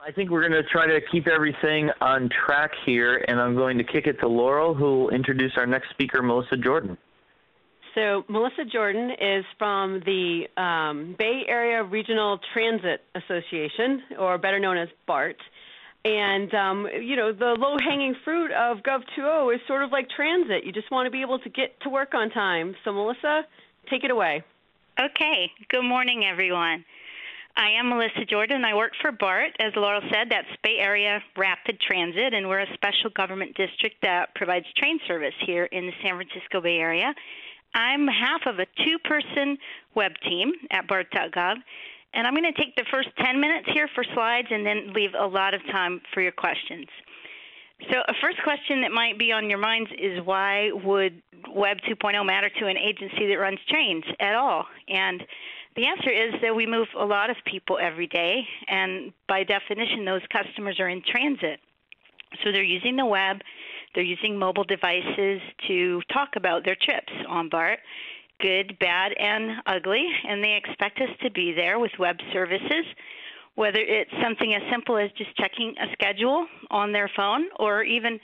I think we're going to try to keep everything on track here, and I'm going to kick it to Laurel, who will introduce our next speaker, Melissa Jordan. So Melissa Jordan is from the Bay Area Regional Transit Association, or better known as BART. And, you know, the low-hanging fruit of Gov 2.0 is sort of like transit. You just want to be able to get to work on time. So, Melissa, take it away. Okay. Good morning, everyone. I am Melissa Jordan. I work for BART. As Laurel said, that's Bay Area Rapid Transit, and we're a special government district that provides train service here in the San Francisco Bay Area. I'm half of a two-person web team at Bart.gov. And I'm going to take the first 10 minutes here for slides and then leave a lot of time for your questions. So a first question that might be on your minds is, why would Web 2.0 matter to an agency that runs trains at all? And the answer is that we move a lot of people every day, and by definition, those customers are in transit. So they're using the web, they're using mobile devices to talk about their trips on BART. Good, bad, and ugly, and they expect us to be there with web services, whether it's something as simple as just checking a schedule on their phone, or even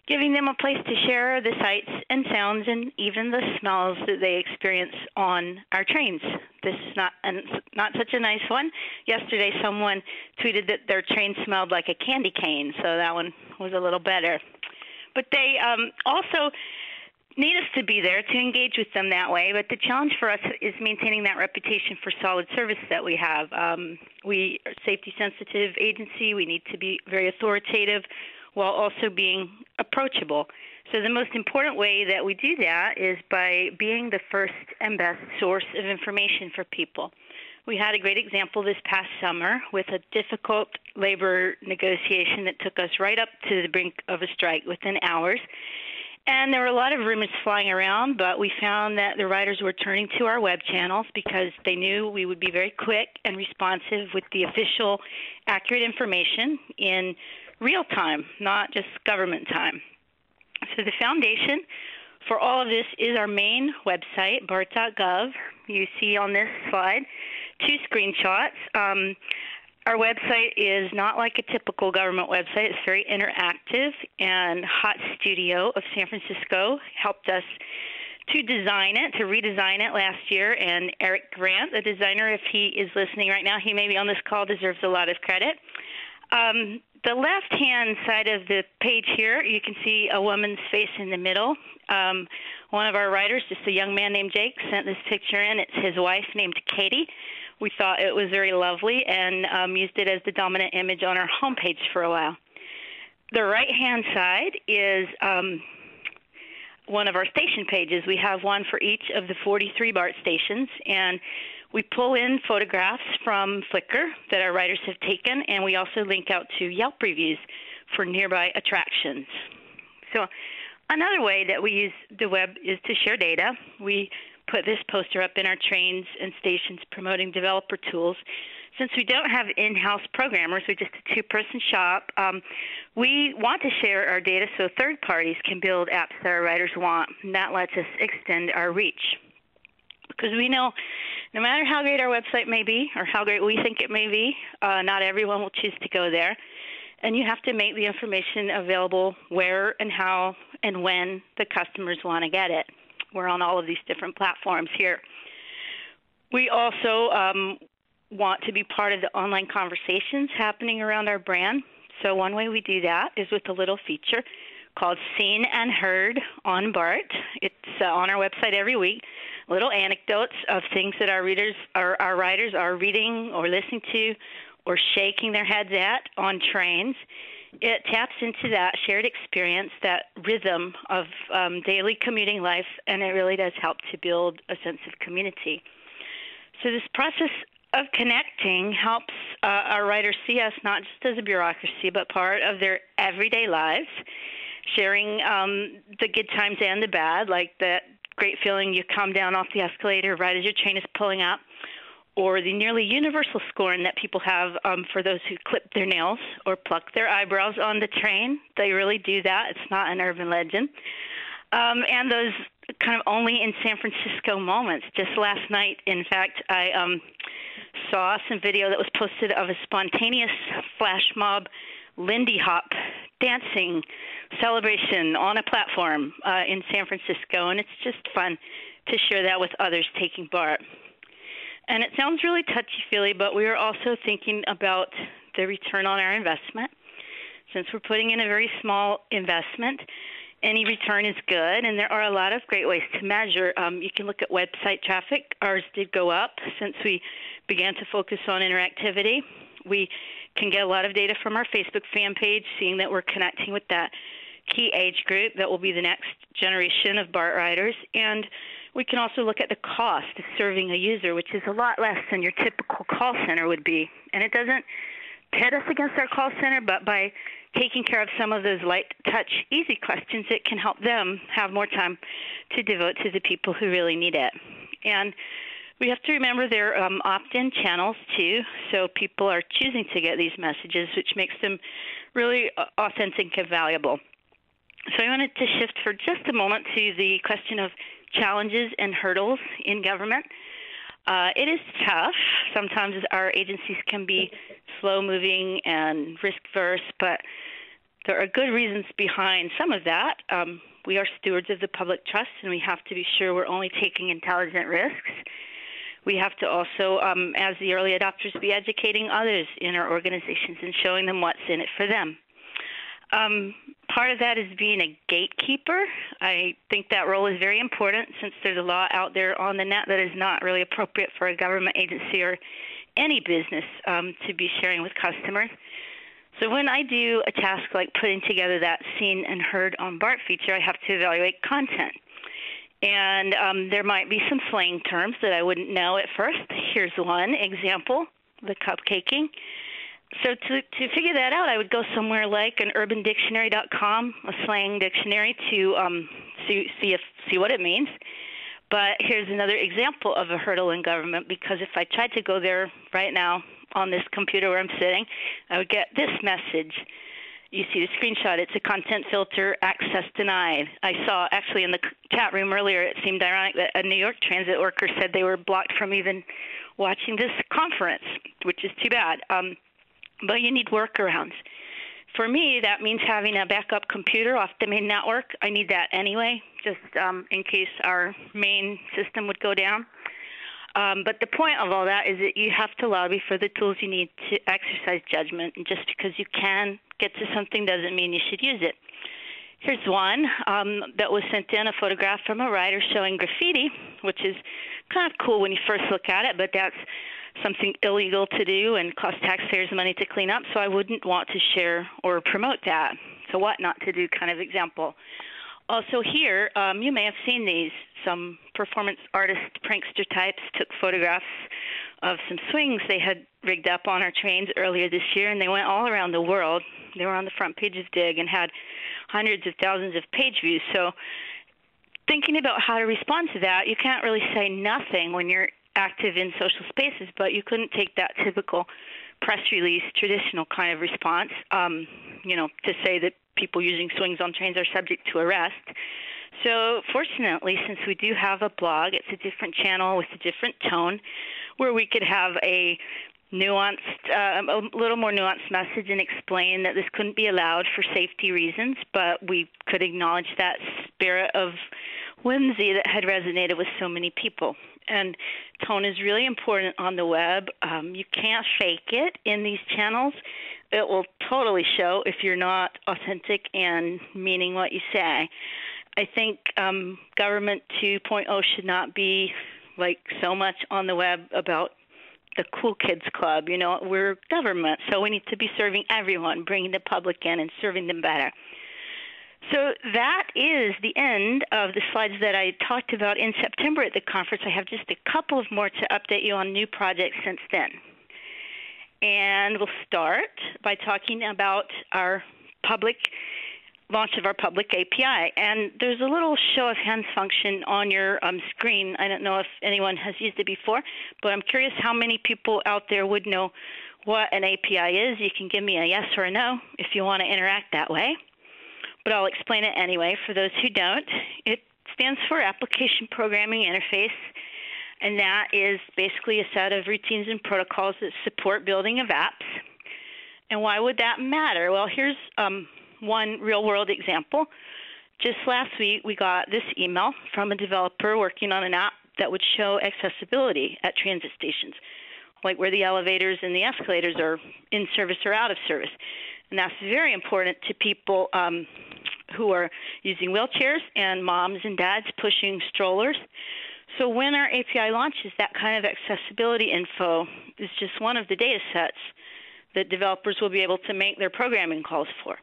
giving them a place to share the sights and sounds and even the smells that they experience on our trains. This is not such a nice one. Yesterday, someone tweeted that their train smelled like a candy cane, so that one was a little better. But they also need us to be there to engage with them that way, but the challenge for us is maintaining that reputation for solid service that we have. We are a safety-sensitive agency. We need to be very authoritative while also being approachable. So the most important way that we do that is by being the first and best source of information for people. We had a great example this past summer with a difficult labor negotiation that took us right up to the brink of a strike within hours. And there were a lot of rumors flying around, but we found that the writers were turning to our web channels because they knew we would be very quick and responsive with the official, accurate information in real time, not just government time. So the foundation for all of this is our main website, Bart.gov. You see on this slide two screenshots. Our website is not like a typical government website. It's very interactive, and Hot Studio of San Francisco helped us to redesign it last year, and Eric Grant, the designer, if he is listening right now, he may be on this call, deserves a lot of credit. The left-hand side of the page here, you can see a woman's face in the middle. One of our writers, just a young man named Jake, sent this picture in. It's his wife named Katie. We thought it was very lovely and used it as the dominant image on our homepage for a while. The right-hand side is one of our station pages. We have one for each of the 43 BART stations, and we pull in photographs from Flickr that our writers have taken, and we also link out to Yelp reviews for nearby attractions. So another way that we use the web is to share data. We put this poster up in our trains and stations promoting developer tools. Since we don't have in-house programmers, we're just a two-person shop, we want to share our data so third parties can build apps that our writers want, and that lets us extend our reach. Because we know no matter how great our website may be or how great we think it may be, not everyone will choose to go there. And you have to make the information available where and how and when the customers want to get it. We're on all of these different platforms here. We also want to be part of the online conversations happening around our brand. So one way we do that is with a little feature called Seen and Heard on BART. It's on our website every week. Little anecdotes of things that our readers or our writers are reading or listening to or shaking their heads at on trains. It taps into that shared experience, that rhythm of daily commuting life, and it really does help to build a sense of community. So this process of connecting helps our writers see us not just as a bureaucracy, but part of their everyday lives, sharing the good times and the bad, like that great feeling you come down off the escalator right as your train is pulling up, or the nearly universal scorn that people have for those who clip their nails or pluck their eyebrows on the train. They really do that. It's not an urban legend. And those kind of only in San Francisco moments. Just last night, in fact, I saw some video that was posted of a spontaneous flash mob Lindy Hop dancing celebration on a platform in San Francisco, and it's just fun to share that with others taking BART. And it sounds really touchy-feely, but we are also thinking about the return on our investment. Since we're putting in a very small investment, any return is good, and there are a lot of great ways to measure. You can look at website traffic. Ours did go up since we began to focus on interactivity. We can get a lot of data from our Facebook fan page, seeing that we're connecting with that key age group that will be the next generation of BART riders. And we can also look at the cost of serving a user, which is a lot less than your typical call center would be. And it doesn't pit us against our call center, but by taking care of some of those light touch, easy questions, it can help them have more time to devote to the people who really need it. And we have to remember they're opt-in channels too, so people are choosing to get these messages, which makes them really authentic and valuable. So I wanted to shift for just a moment to the question of challenges and hurdles in government. It is tough. Sometimes our agencies can be slow-moving and risk-averse, but there are good reasons behind some of that. We are stewards of the public trust, and we have to be sure we're only taking intelligent risks. We have to also, as the early adopters, be educating others in our organizations and showing them what's in it for them. Part of that is being a gatekeeper. I think that role is very important since there's a lot out there on the net that is not really appropriate for a government agency or any business to be sharing with customers. So when I do a task like putting together that seen and heard on BART feature, I have to evaluate content. And there might be some slang terms that I wouldn't know at first. Here's one example, the Cupcaking. So to figure that out, I would go somewhere like an urbandictionary.com, a slang dictionary, to see what it means. But here's another example of a hurdle in government, because if I tried to go there right now on this computer where I'm sitting, I would get this message. You see the screenshot. It's a content filter, access denied. I saw actually in the chat room earlier, it seemed ironic that a New York transit worker said they were blocked from even watching this conference, which is too bad. But you need workarounds. For me, that means having a backup computer off the main network. I need that anyway, just in case our main system would go down. But the point of all that is that you have to lobby for the tools you need to exercise judgment. And just because you can get to something doesn't mean you should use it. Here's one that was sent in, a photograph from a writer showing graffiti, which is kind of cool when you first look at it, but that's something illegal to do and cost taxpayers money to clean up, so I wouldn't want to share or promote that. So what not to do kind of example. Also here, you may have seen these. Some performance artist prankster types took photographs of some swings they had rigged up on our trains earlier this year, and they went all around the world. They were on the front page of Dig and had hundreds of thousands of page views. So thinking about how to respond to that, you can't really say nothing when you're active in social spaces, but you couldn't take that typical press release, traditional kind of response, to say that people using swings on trains are subject to arrest. So fortunately, since we do have a blog, it's a different channel with a different tone where we could have a nuanced, a little more nuanced message and explain that this couldn't be allowed for safety reasons, but we could acknowledge that spirit of whimsy that had resonated with so many people. And tone is really important on the web. You can't fake it in these channels. It will totally show if you're not authentic and meaning what you say. I think Government 2.0 should not be like so much on the web about the cool kids club. We're government, so we need to be serving everyone, bringing the public in and serving them better. So that is the end of the slides that I talked about in September at the conference. I have just a couple of more to update you on new projects since then. And we'll start by talking about our launch of our public API. And there's a little show of hands function on your screen. I don't know if anyone has used it before, but I'm curious how many people out there would know what an API is. You can give me a yes or a no if you want to interact that way. But I'll explain it anyway for those who don't. It stands for Application Programming Interface, and that is basically a set of routines and protocols that support building of apps. And why would that matter? Well, here's one real-world example. Just last week, we got this email from a developer working on an app that would show accessibility at transit stations, like where the elevators and the escalators are in service or out of service. And that's very important to people who are using wheelchairs and moms and dads pushing strollers. So when our API launches, that kind of accessibility info is just one of the data sets that developers will be able to make their programming calls for.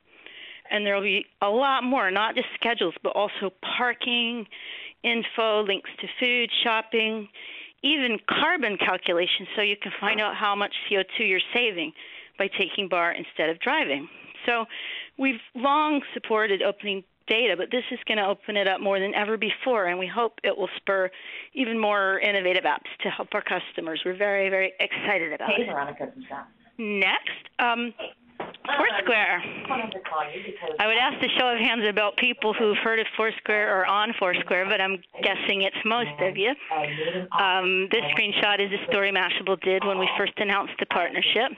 And there will be a lot more, not just schedules, but also parking, info, links to food, shopping, even carbon calculations, so you can find out how much CO2 you're saving by taking BART instead of driving. So we've long supported opening data, but this is going to open it up more than ever before, and we hope it will spur even more innovative apps to help our customers. We're very, very excited about it. Hey, Veronica. Next, Foursquare. I would ask the show of hands about people who've heard of Foursquare or on Foursquare, but I'm guessing it's most of you. This screenshot is a story Mashable did when we first announced the partnership.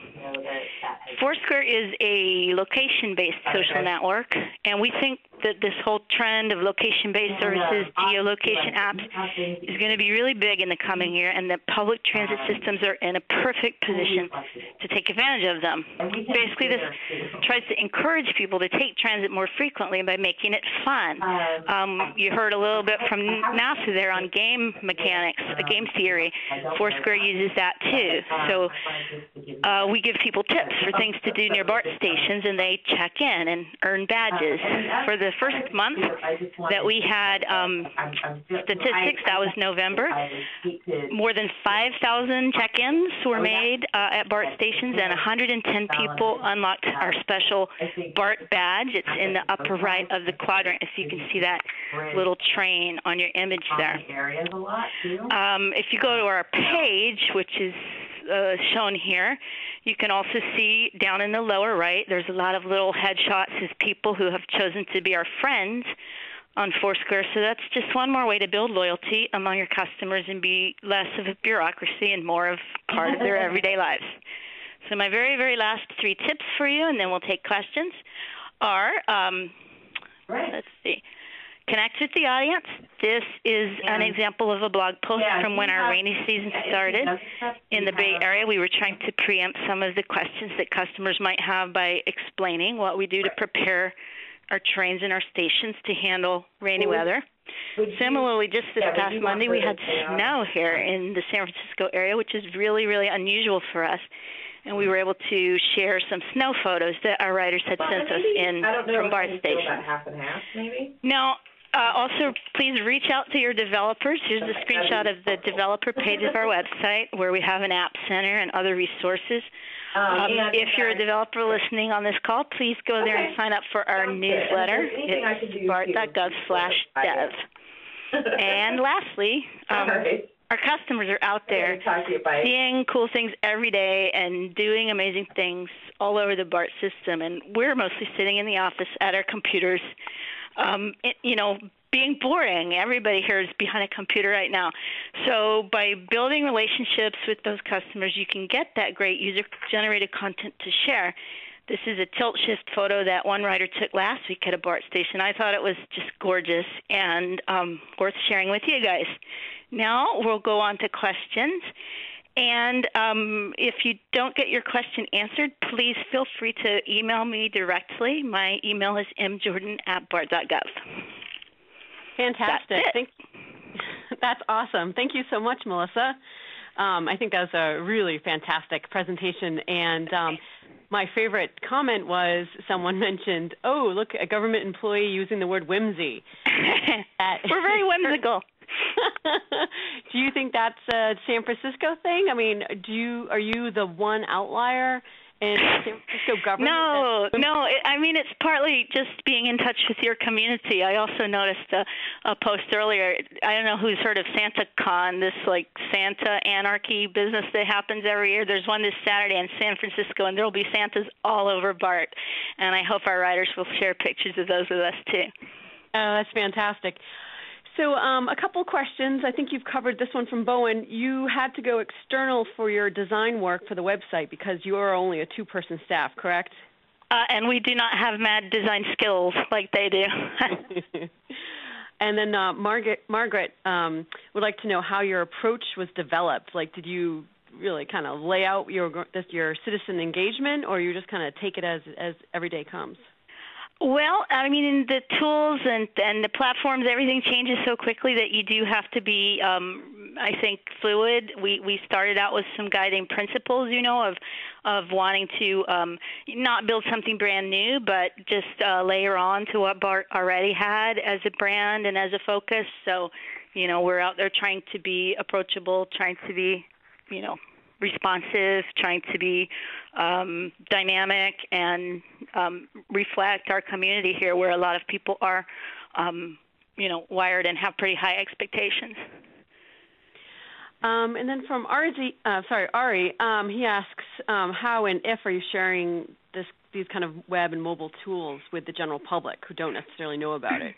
Foursquare is a location-based social network, and we think that this whole trend of location-based services, geolocation apps, is going to be really big in the coming year, and that public transit systems are in a perfect position to take advantage of them. Basically, this tries to encourage people to take transit more frequently by making it fun. You heard a little bit from NASA there on game mechanics, game theory. Foursquare uses that too. So we give people tips for things to do near BART stations, and they check in and earn badges. For the first month that we had statistics, that was November, more than 5,000 check-ins were made at BART stations, and 110 people unlocked our special BART badge. It's in the upper right of the quadrant, if you can see that little train on your image there. If you go to our page, which is shown here, you can also see down in the lower right, there's a lot of little headshots of people who have chosen to be our friends on Foursquare. So that's just one more way to build loyalty among your customers and be less of a bureaucracy and more of part of their everyday lives. So my very, very last 3 tips for you, and then we'll take questions, are, let's see, connect with the audience. This is an example of a blog post from when our rainy season started in the Bay Area. We were trying to preempt some of the questions that customers might have by explaining what we do to prepare our trains and our stations to handle rainy weather. Similarly, just this past Monday, we had snow here in the San Francisco area, which is really, really unusual for us. And we were able to share some snow photos that our writers had sent us in from BART stations. Half and half, maybe? Now, also, please reach out to your developers. Here's a screenshot of the developer page of our website where we have an app center and other resources. If you're a developer listening on this call, please go there and sign up for our newsletter. It's Bart.gov/dev. And lastly, our customers are out there seeing cool things every day and doing amazing things all over the BART system. And we're mostly sitting in the office at our computers, being boring. Everybody here is behind a computer right now. So by building relationships with those customers, you can get that great user-generated content to share. This is a tilt-shift photo that one writer took last week at a BART station. I thought it was just gorgeous and worth sharing with you guys. Now we'll go on to questions. And if you don't get your question answered, please feel free to email me directly. My email is mjordan@bart.gov. Fantastic. That's awesome. Thank you so much, Melissa. I think that was a really fantastic presentation. And my favorite comment was someone mentioned, oh, look, a government employee using the word whimsy. We're very whimsical. Do you think that's a San Francisco thing? I mean, are you the one outlier in San Francisco government? No. It's partly just being in touch with your community. I also noticed a post earlier. I don't know who's heard of SantaCon, this Santa anarchy business that happens every year. There's one this Saturday in San Francisco, and there will be Santas all over BART. And I hope our writers will share pictures of those with us too. Oh, that's fantastic. So a couple questions. I think you've covered this one from Bowen. You had to go external for your design work for the website because you are only a two-person staff, correct? And we do not have mad design skills like they do. And then Margaret would like to know how your approach was developed. Like, did you really kind of lay out your citizen engagement, or you just kind of take it as every day comes? Well, I mean, the tools and the platforms, everything changes so quickly that you do have to be, I think, fluid. We started out with some guiding principles, of wanting to not build something brand new, but just layer on to what Bart already had as a brand and as a focus. So, we're out there trying to be approachable, trying to be, responsive, trying to be dynamic and reflect our community here, where a lot of people are, wired and have pretty high expectations. And then from Ari, he asks, how and if are you sharing these kind of web and mobile tools with the general public who don't necessarily know about it?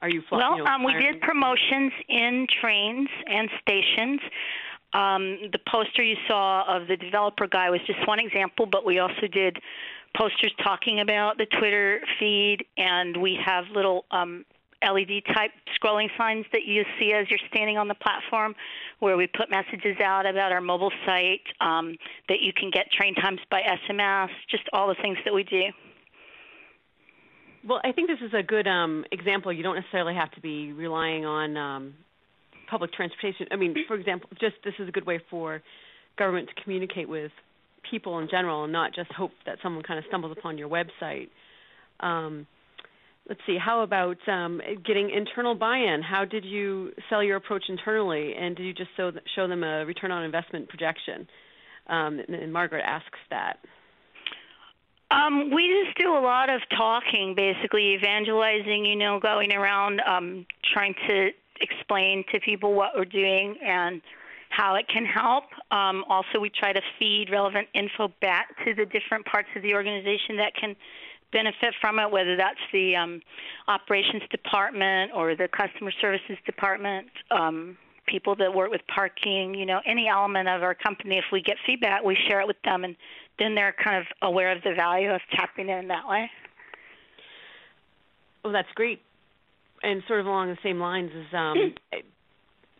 Are you? We did promotions in trains and stations. The poster you saw of the developer guy was just one example, but we also did posters talking about the Twitter feed, and we have little LED-type scrolling signs that you see as you're standing on the platform, where we put messages out about our mobile site, that you can get train times by SMS, just all the things that we do. Well, I think this is a good example. You don't necessarily have to be relying on public transportation. I mean, for example, this is a good way for government to communicate with people in general and not just hope that someone kind of stumbles upon your website. Let's see, how about getting internal buy-in? How did you sell your approach internally, and did you just show them a return on investment projection? And Margaret asks that. We just do a lot of talking, basically evangelizing, going around trying to explain to people what we're doing and how it can help. Also, we try to feed relevant info back to the different parts of the organization that can benefit from it, whether that's the operations department or the customer services department, people that work with parking, any element of our company. If we get feedback, we share it with them, and then they're kind of aware of the value of tapping in that way. Well, that's great. And sort of along the same lines as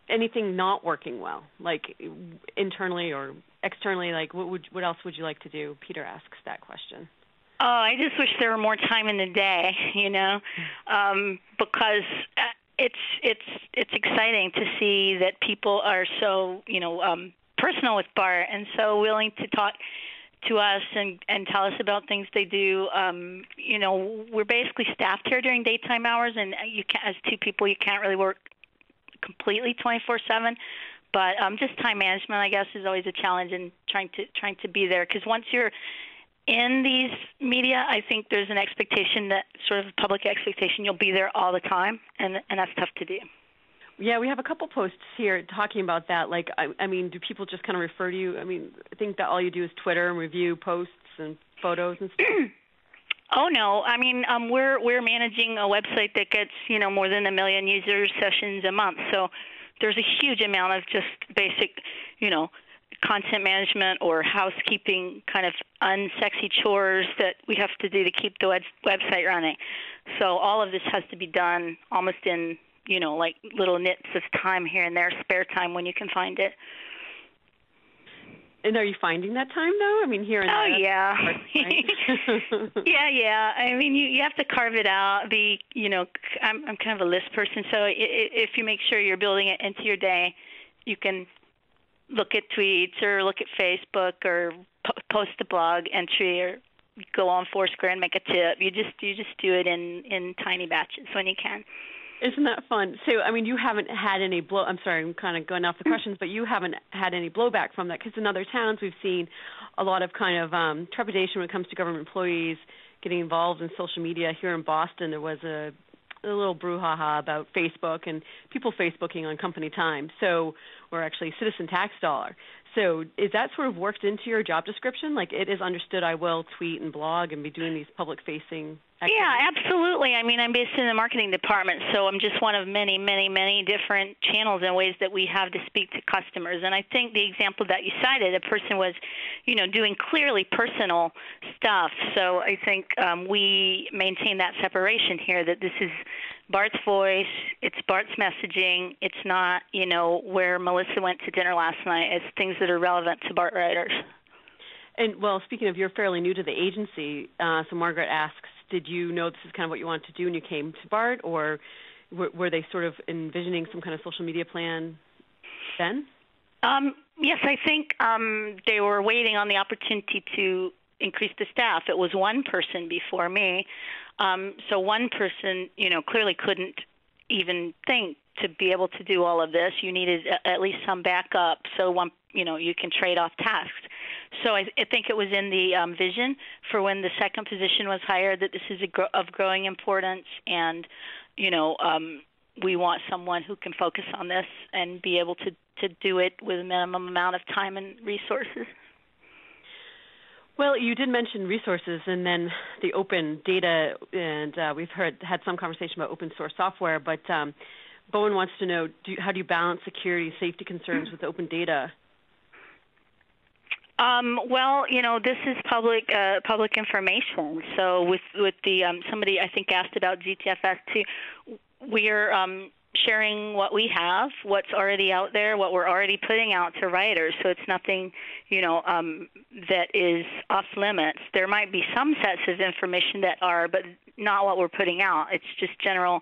anything not working well, like internally or externally, like what else would you like to do? Peter asks that question. Oh, I just wish there were more time in the day, because it's exciting to see that people are so personal with Bart and so willing to talk to us and tell us about things they do. We're basically staffed here during daytime hours, and as two people, you can't really work completely 24/7. But just time management, I guess, is always a challenge in trying to be there. Because once you're in these media, I think there's an expectation, that sort of a public expectation, you'll be there all the time, and that's tough to do. Yeah, we have a couple posts here talking about that. Like, I mean, do people just kind of refer to you? I mean, I think that all you do is Twitter and review posts and photos and stuff. Oh no, I mean, we're managing a website that gets more than 1 million user sessions a month. So there's a huge amount of just basic, content management or housekeeping, kind of unsexy chores that we have to do to keep the website running. So all of this has to be done almost in like little nits of time here and there, spare time when you can find it. And are you finding that time, though? I mean, here and there. Oh, yeah. Right? Yeah. I mean, you have to carve it out. I'm kind of a list person, so if you make sure you're building it into your day, you can look at tweets or look at Facebook or post a blog entry or go on Foursquare and make a tip. You just do it in tiny batches when you can. Isn't that fun? So, I mean, you haven't had any I'm sorry, I'm kind of going off the questions, but you haven't had any blowback from that, because in other towns we've seen a lot of kind of trepidation when it comes to government employees getting involved in social media. Here in Boston, there was a little brouhaha about Facebook and people Facebooking on company time, or actually citizen tax dollar. So is that sort of worked into your job description? Like it is understood I will tweet and blog and be doing these public-facing activities? Yeah, absolutely. I mean, I'm based in the marketing department, so I'm just one of many, many, many different channels and ways that we have to speak to customers. And I think the example that you cited, a person was, doing clearly personal stuff. So I think we maintain that separation here, that this is Bart's voice, it's Bart's messaging, it's not, where Melissa went to dinner last night. It's things that are relevant to Bart writers. And, well, speaking of, you're fairly new to the agency, so Margaret asks, did you know this is kind of what you wanted to do when you came to Bart, or were they sort of envisioning some kind of social media plan then? Yes, I think they were waiting on the opportunity to increase the staff. It was one person before me. So one person, clearly couldn't even think to be able to do all of this. You needed at least some backup, so you can trade off tasks. So I think it was in the vision for when the second position was hired that this is of growing importance, and we want someone who can focus on this and be able to do it with a minimum amount of time and resources. Well, you did mention resources and then the open data, and we've had some conversation about open source software, but Bowen wants to know, how do you balance security, safety concerns with open data? Well, this is public information. So with the somebody I think asked about GTFS too, we're sharing what we have, what's already out there, what we're already putting out to writers. So it's nothing, that is off limits. There might be some sets of information that are, but not what we're putting out. It's just general,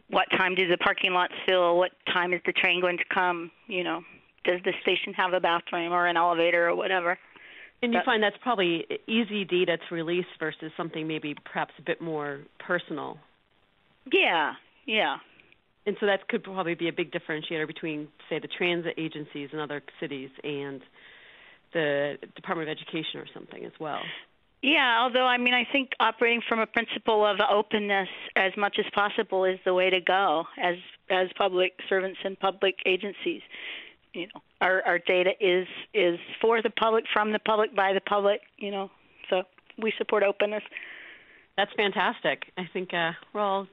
what time do the parking lots fill? What time is the train going to come? Does the station have a bathroom or an elevator or whatever? And you find that's probably easy data to release versus something maybe perhaps a bit more personal. Yeah. And so that could probably be a big differentiator between, say, the transit agencies in other cities and the Department of Education or something as well. Yeah, although, I think operating from a principle of openness as much as possible is the way to go as public servants and public agencies. Our data is for the public, from the public, by the public, so we support openness. That's fantastic. I think we're all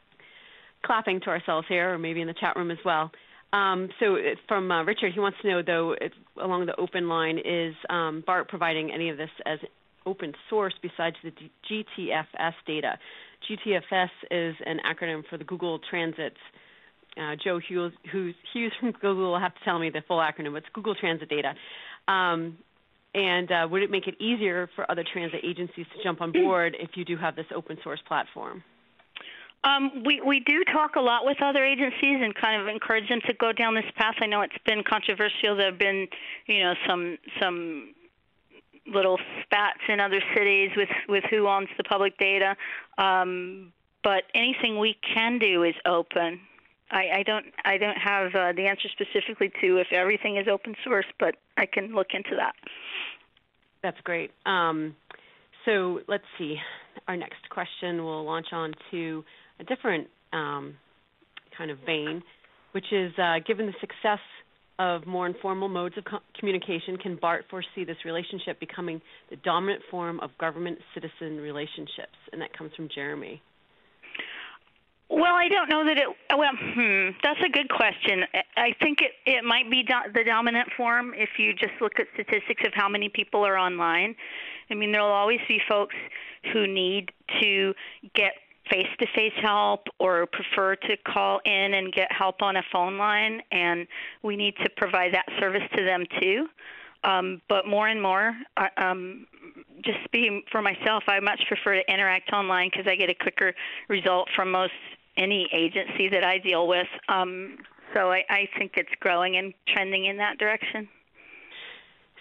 clapping to ourselves here, or maybe in the chat room as well. So from Richard, he wants to know, though, along the open line, is Bart providing any of this as open source besides the GTFS data? GTFS is an acronym for the Google Transit. Joe Hughes from Google will have to tell me the full acronym. It's Google Transit data. And would it make it easier for other transit agencies to jump on board if you do have this open source platform? We do talk a lot with other agencies and kind of encourage them to go down this path. I know it's been controversial. There have been, some little spats in other cities with who owns the public data. But anything we can do is open. I don't have the answer specifically to if everything is open source, but I can look into that. That's great. So let's see. Our next question will launch on to a different kind of vein, which is, given the success of more informal modes of communication, can Bart foresee this relationship becoming the dominant form of government-citizen relationships? And that comes from Jeremy. Well, I don't know that that's a good question. I think it might be the dominant form if you just look at statistics of how many people are online. There will always be folks who need to get face-to-face help or prefer to call in and get help on a phone line, and we need to provide that service to them too. But more and more, just speaking for myself, I much prefer to interact online because I get a quicker result from any agency that I deal with. So I think it's growing and trending in that direction.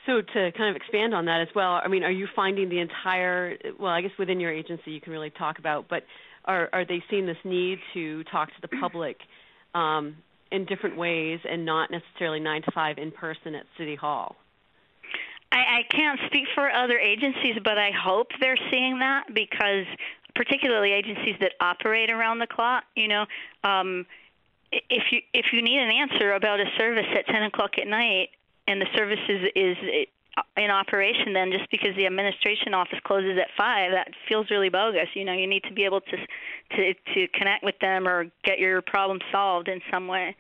So to kind of expand on that as well, are you finding the entire, well, I guess within your agency you can really talk about, but are they seeing this need to talk to the public in different ways and not necessarily 9 to 5 in person at City Hall? I can't speak for other agencies, but I hope they're seeing that, because particularly agencies that operate around the clock, if you need an answer about a service at 10 o'clock at night, the service is in operation, then just because the administration office closes at 5, that feels really bogus. You know, you need to be able to connect with them or get your problem solved in some way.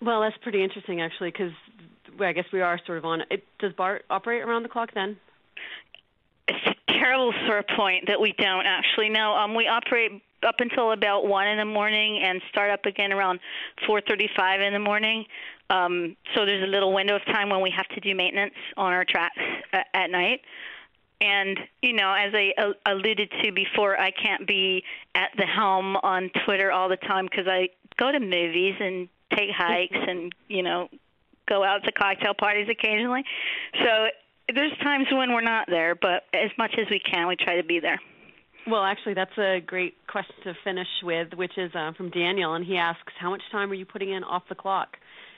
Well, that's pretty interesting, actually, because I guess we are sort of on it. Does BART operate around the clock then? It's a terrible sore point that we don't actually know. We operate up until about 1 in the morning and start up again around 4:35 in the morning. So there's a little window of time when we have to do maintenance on our tracks at night. And, you know, as I alluded to before, I can't be at the helm on Twitter all the time because I go to movies and take hikes and, you know, go out to cocktail parties occasionally. So there's times when we're not there, but as much as we can, we try to be there. Well, actually, that's a great question to finish with, which is from Daniel, and he asks, how much time are you putting in off the clock?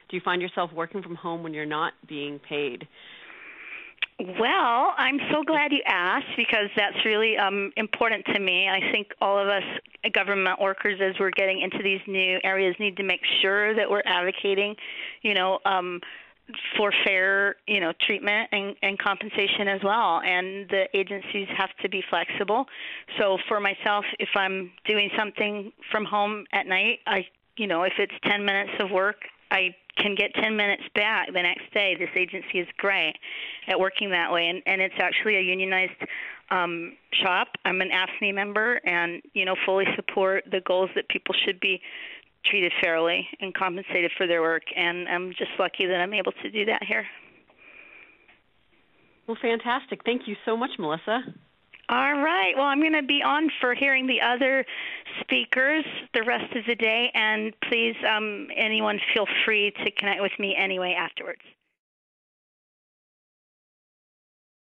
Do you find yourself working from home when you're not being paid? Well, I'm so glad you asked because that's really important to me. I think all of us government workers, as we're getting into these new areas, need to make sure that we're advocating, you know, for fair, you know, treatment and compensation as well. And the agencies have to be flexible. So for myself, if I'm doing something from home at night, you know, if it's 10 minutes of work, I can get 10 minutes back the next day. This agency is great at working that way, and it's actually a unionized shop. I'm an AFSCME member and, you know, fully support the goals that people should be treated fairly and compensated for their work, and I'm just lucky that I'm able to do that here. Well, fantastic. Thank you so much, Melissa. All right. Well, I'm going to be on for hearing the other speakers the rest of the day, and please, anyone feel free to connect with me anyway afterwards.